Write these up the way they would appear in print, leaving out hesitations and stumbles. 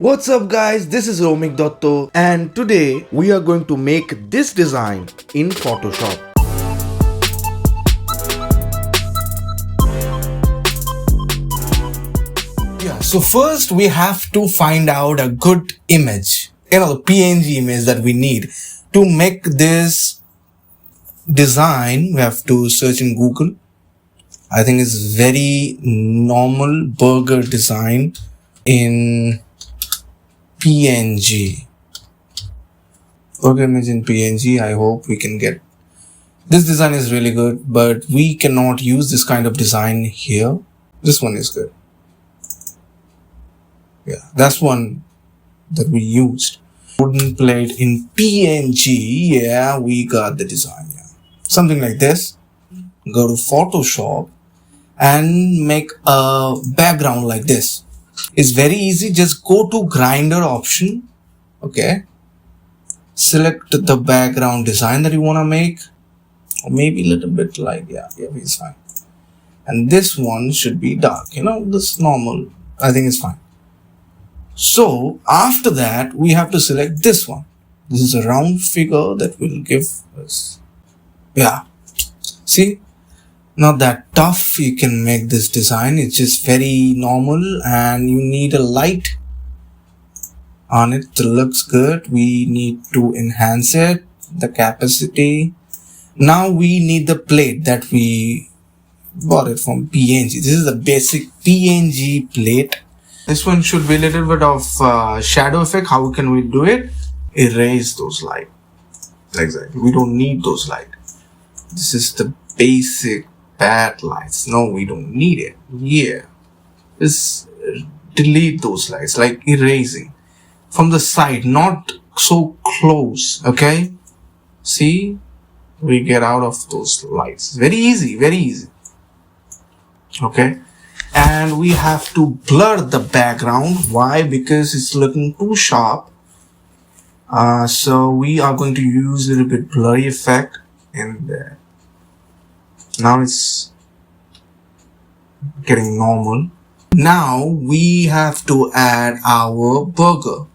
What's up guys, this is Romik Dotto and today we are going to make this design in Photoshop. So first we have to find out a good image, the PNG image that we need. To make this design, we have to search in Google. I think it's very normal burger design in PNG. Burger image in PNG, I hope we can get. This design is really good, but we cannot use this kind of design here. This one is good. Yeah, that's one that we used. Wooden plate in PNG. Yeah, we got the design. Yeah. Something like this. Go to Photoshop and make a background like this. It's very easy. Just go to grinder option. Okay. Select the background design that you want to make. Or maybe a little bit like, yeah, it's fine. And this one should be dark. This normal. I think it's fine. So after that, we have to select this one. This is a round figure that will give us. Yeah. See, not that tough. You can make this design. It's just very normal and you need a light on it. It looks good. We need to enhance it, the capacity. Now we need the plate that we bought it from PNG. This is the basic PNG plate. This one should be a little bit of shadow effect. How can we do it? Erase those light. Exactly. We don't need those light. This is the basic bad lights. No, we don't need it. Yeah. Just delete those lights, like erasing. From the side, not so close. Okay? See? We get out of those lights. Very easy. Very easy. Okay? And we have to blur the background. Why? Because it's looking too sharp. So we are going to use a little bit blurry effect in there. Now it's getting normal. Now we have to add our burger.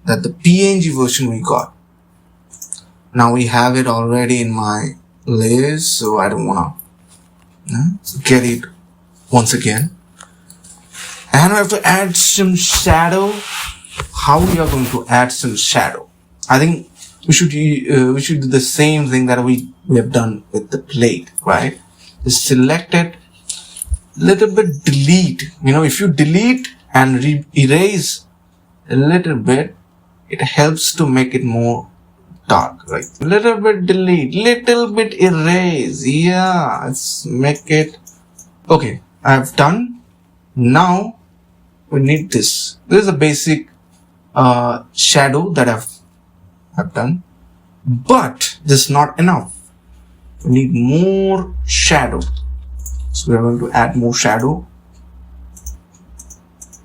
That the PNG version we got. Now we have it already in my list, so I don't wanna get it once again. And we have to add some shadow. How we are going to add some shadow? I think we should do the same thing that we have done with the plate, right? Just select it, little bit delete. If you delete and erase a little bit, it helps to make it more dark, right? Little bit delete, little bit erase. Yeah, let's make it. Okay, I've done. Now we need this. This is a basic shadow that I've done, but this is not enough. We need more shadow. So we're going to add more shadow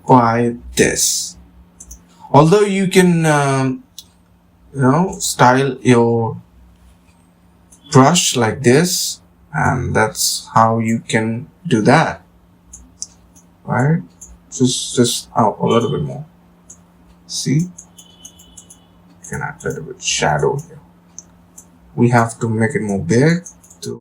by this. Although you can style your brush like this, and that's how you can do that, right? Just out a little bit more. See, you can add a little bit shadow here. We have to make it more big.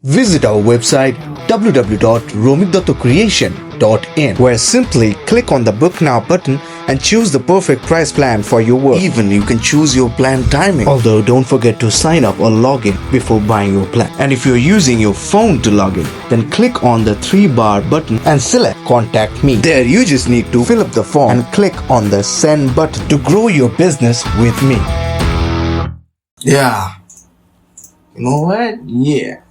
Visit our website www.romikdottocreation.in, where simply click on the book now button and choose the perfect price plan for your work. Even you can choose your plan timing. Although don't forget to sign up or log in before buying your plan. And if you're using your phone to log in, then click on the 3-bar button and select Contact Me. There you just need to fill up the form and click on the send button to grow your business with me. Yeah. You know what? Yeah.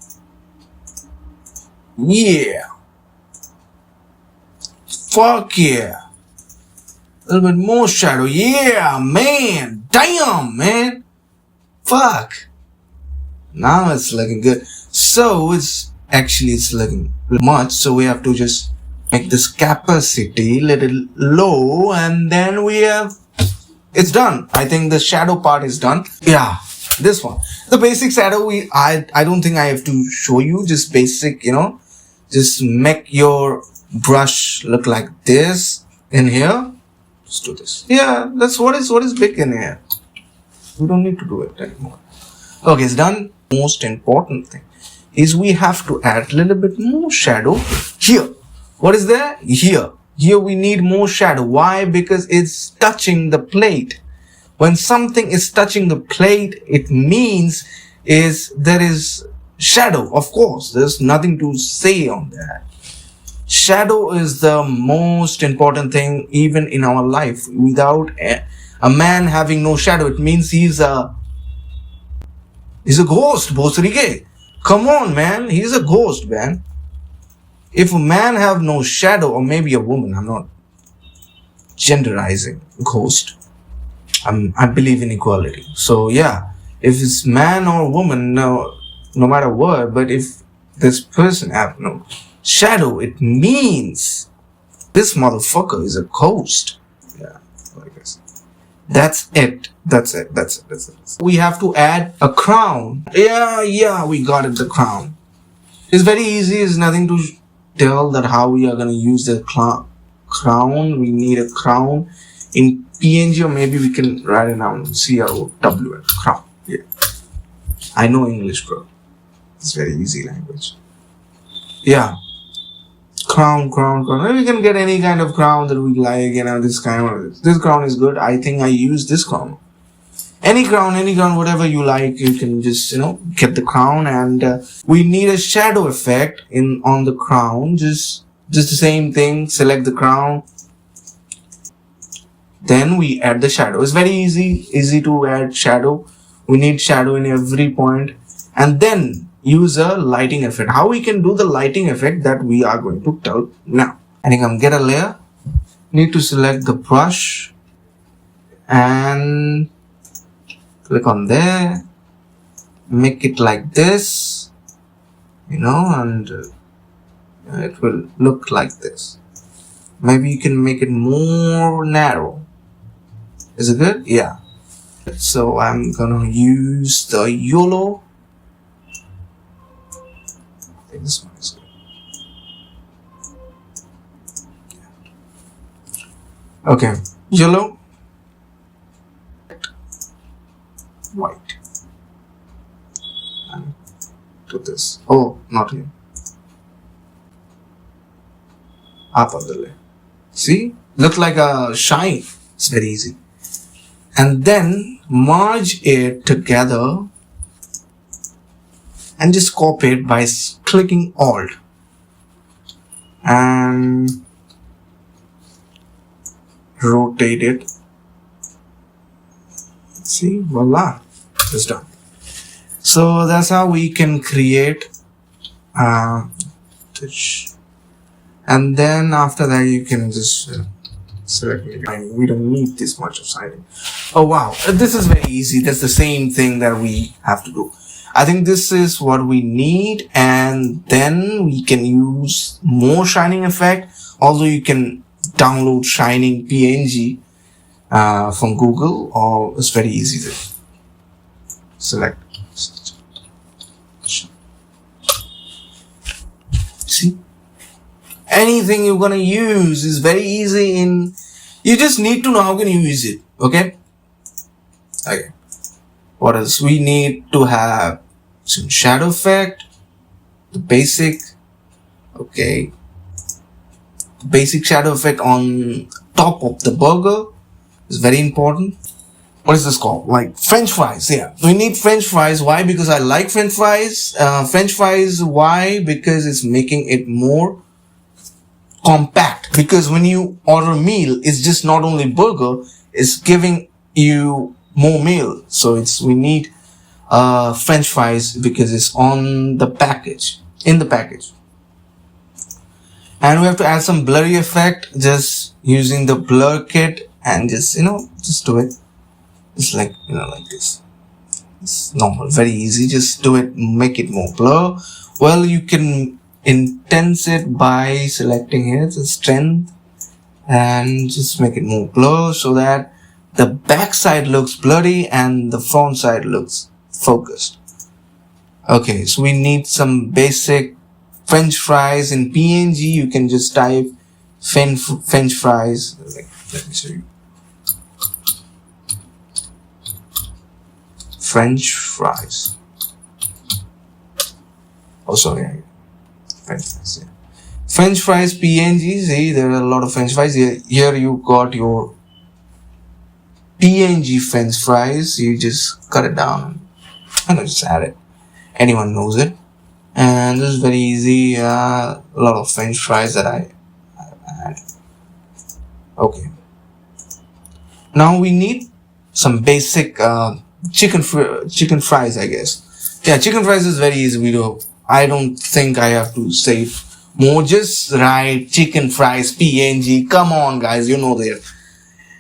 Fuck yeah. A little bit more shadow. Yeah, man. Damn, man. Fuck. Now it's looking good. So it's looking much. So we have to just make this capacity a little low, and then it's done. I think the shadow part is done. Yeah. This one, the basic shadow. I don't think I have to show you. Just basic, just make your brush look like this in here. Let's do this. Yeah, that's what is big in here. We don't need to do it anymore. Okay, it's done. Most important thing is we have to add a little bit more shadow here. What is there? Here. Here we need more shadow. Why? Because it's touching the plate. When something is touching the plate, it means there is shadow. Of course, there's nothing to say on that. Shadow is the most important thing even in our life. Without a man having no shadow, it means he's a ghost, Bosrige. Come on, man. He's a ghost, man. If a man have no shadow, or maybe a woman, I'm not genderizing ghost. I believe in equality. So yeah, if it's man or woman, no matter what, but if this person have no shadow, it means this motherfucker is a ghost. Yeah, I guess. That's it. We have to add a crown. Yeah, we got it, the crown. It's very easy. It's nothing to tell that how we are going to use the crown. We need a crown in PNG, or maybe we can write it down. CROWN, crown. Yeah. I know English, bro. It's very easy language. Yeah. Crown. Maybe we can get any kind of crown that we like, this crown is good. I think I use this crown. Any crown, whatever you like, you can just, get the crown. And we need a shadow effect on the crown. Just the same thing. Select the crown. Then we add the shadow. It's very easy to add shadow. We need shadow in every point. And then use a lighting effect. How we can do the lighting effect, that we are going to tell now. I think I'm get a layer. Need to select the brush and click on there. Make it like this, and it will look like this. Maybe you can make it more narrow. Is it good? Yeah. So I'm gonna use the YOLO. I think this one is good. Okay, yellow, white, and do this. Oh, not here. Up on the layer. See? Look like a shine. It's very easy. And then merge it together and just copy it by clicking Alt and rotate it. See, voila, it's done. So that's how we can create and then after that you can just select it. We don't need this much of siding. Oh wow, this is very easy. That's the same thing that we have to do. I think this is what we need, and then we can use more shining effect. Although you can download shining PNG from Google, or it's very easy to select. See, anything you're gonna use is very easy. You just need to know how can you use it. Okay. What else? We need to have some shadow effect, the basic. Okay. Basic shadow effect on top of the burger is very important. What is this called? Like French fries. Yeah, we need French fries. Why? Because I like French fries. French fries. Why? Because it's making it more compact. Because when you order a meal, it's just not only burger. It's giving you more meal. So we need French fries because it's on the package. In the package. And we have to add some blurry effect, just using the blur kit, and just do it. It's like, like this. It's normal, very easy. Just do it, make it more blur. Well, you can intense it by selecting here, the strength, and just make it more blur so that the back side looks blurry and the front side looks focused. Okay, so we need some basic French fries in PNG. You can just type French fries. Let me show you. French fries. Oh, sorry. French fries, yeah. French fries, PNG. See, there are a lot of French fries. Here you got your PNG French fries. You just cut it down and just add it. Anyone knows it. And this is very easy. A lot of French fries that I add. Okay. Now we need some basic chicken fries, I guess. Yeah, chicken fries is very easy. I don't think I have to say more. Just write chicken fries PNG. Come on, guys, you know that.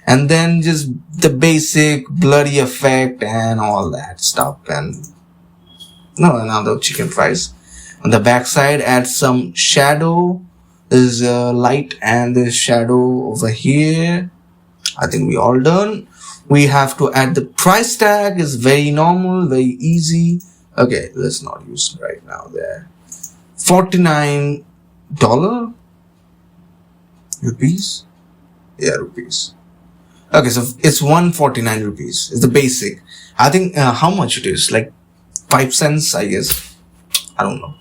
And then just the basic blurry effect and all that stuff. And no, another chicken fries. On the back side, add some shadow. There's a light and there's shadow over here. I think we all done. We have to add the price tag. Is very normal, very easy. Okay, let's not use right now there. $49 rupees. Yeah, rupees. Okay, so it's 149 rupees. It's the basic. I think how much it is? Like 5 cents, I guess. I don't know.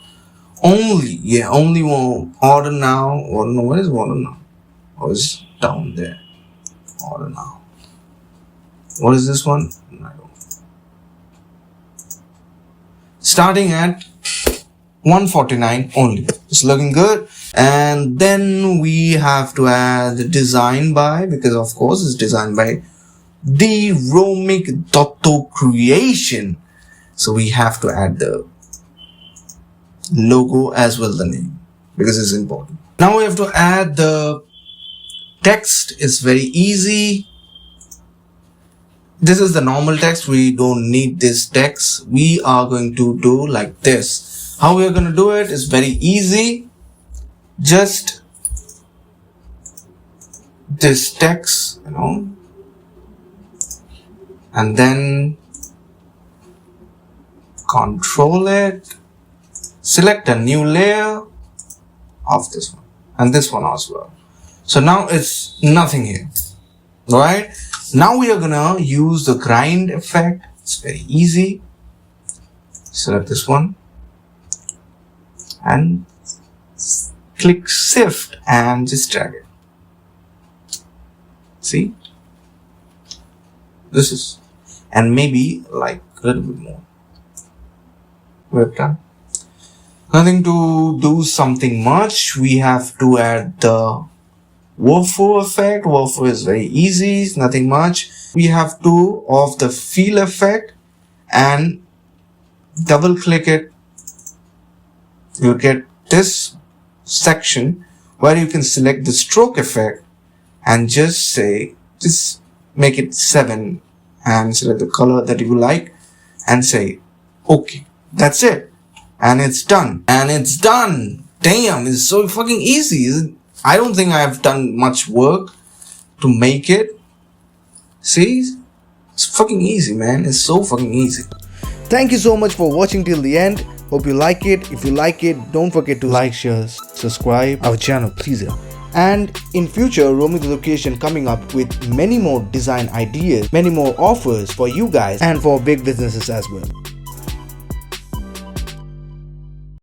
Only one order now. Or no, what is order now? Oh, it's down there. Order now. What is this one? I don't know. Starting at 149 only. It's looking good. And then we have to add the design by, because of course it's designed by the Romik Dotto Creation. So we have to add the logo as well the name, because it's important. Now we have to add the text. It's very easy. This is the normal text. We don't need this text. We are going to do like this. How we are going to do it is very easy. Just this text, and then control it, select a new layer of this one and this one as well. So now it's nothing here, right? Now we are gonna use the grind effect. It's very easy. Select this one and click shift and just drag it. See? This is, and maybe like a little bit more. We're done. Nothing to do something much. We have to add the waffle effect. Waffle is very easy. It's nothing much. We have to off the fill effect and double click it. You get this section where you can select the stroke effect and just make it 7 and select the color that you like and say okay. That's it. And it's done. Damn, it's so fucking easy. I don't think I have done much work to make it. See? It's fucking easy, man. It's so fucking easy. Thank you so much for watching till the end. Hope you like it. If you like it, don't forget to like, share, subscribe our channel, please. And in future, Romik Dotto Creation coming up with many more design ideas, many more offers for you guys and for big businesses as well.